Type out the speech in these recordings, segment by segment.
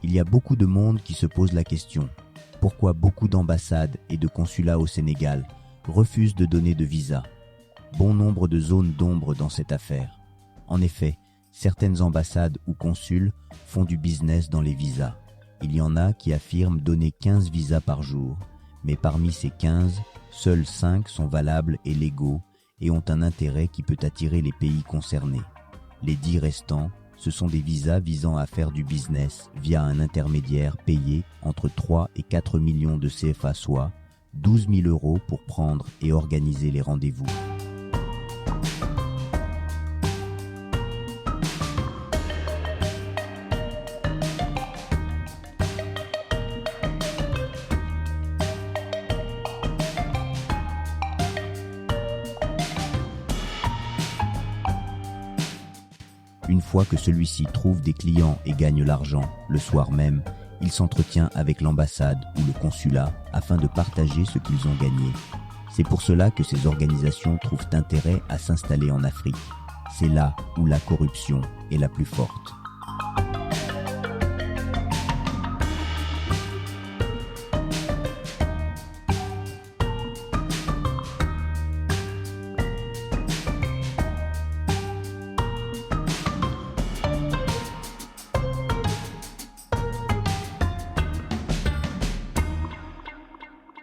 Il y a beaucoup de monde qui se pose la question. Pourquoi beaucoup d'ambassades et de consulats au Sénégal refusent de donner de visa? Bon nombre de zones d'ombre dans cette affaire. En effet, certaines ambassades ou consuls font du business dans les visas. Il y en a qui affirment donner 15 visas par jour, mais parmi ces 15, seuls 5 sont valables et légaux et ont un intérêt qui peut attirer les pays concernés. Les 10 restants, ce sont des visas visant à faire du business via un intermédiaire payé entre 3 et 4 millions de CFA, soit 12 000 € pour prendre et organiser les rendez-vous. Une fois que celui-ci trouve des clients et gagne l'argent, le soir même, il s'entretient avec l'ambassade ou le consulat afin de partager ce qu'ils ont gagné. C'est pour cela que ces organisations trouvent intérêt à s'installer en Afrique. C'est là où la corruption est la plus forte.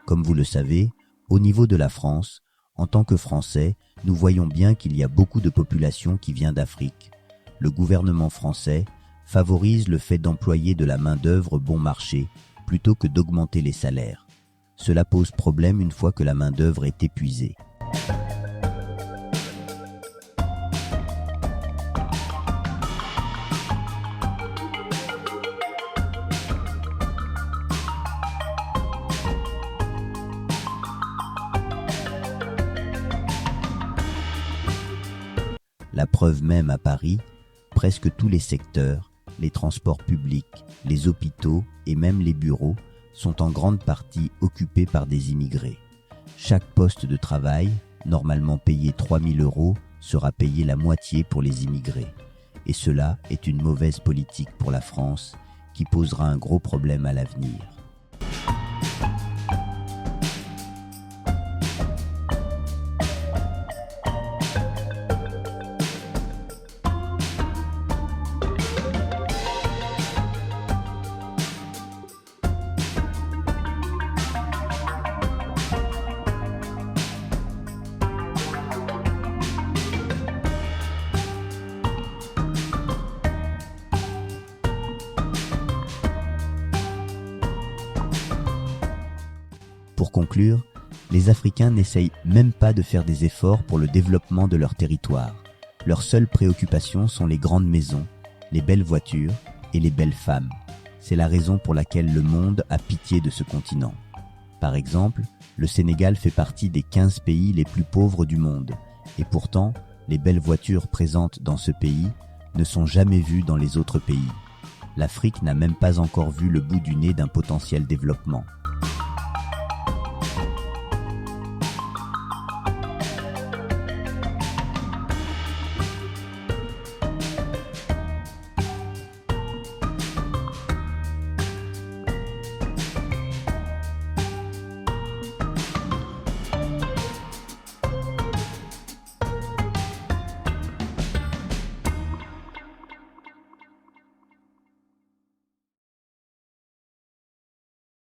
Comme vous le savez, au niveau de la France, en tant que Français, nous voyons bien qu'il y a beaucoup de population qui vient d'Afrique. Le gouvernement français favorise le fait d'employer de la main-d'œuvre bon marché plutôt que d'augmenter les salaires. Cela pose problème une fois que la main-d'œuvre est épuisée. La preuve même à Paris, presque tous les secteurs, les transports publics, les hôpitaux et même les bureaux sont en grande partie occupés par des immigrés. Chaque poste de travail, normalement payé 3 000 €, sera payé la moitié pour les immigrés. Et cela est une mauvaise politique pour la France qui posera un gros problème à l'avenir. Pour conclure, les Africains n'essayent même pas de faire des efforts pour le développement de leur territoire. Leurs seules préoccupations sont les grandes maisons, les belles voitures et les belles femmes. C'est la raison pour laquelle le monde a pitié de ce continent. Par exemple, le Sénégal fait partie des 15 pays les plus pauvres du monde. Et pourtant, les belles voitures présentes dans ce pays ne sont jamais vues dans les autres pays. L'Afrique n'a même pas encore vu le bout du nez d'un potentiel développement.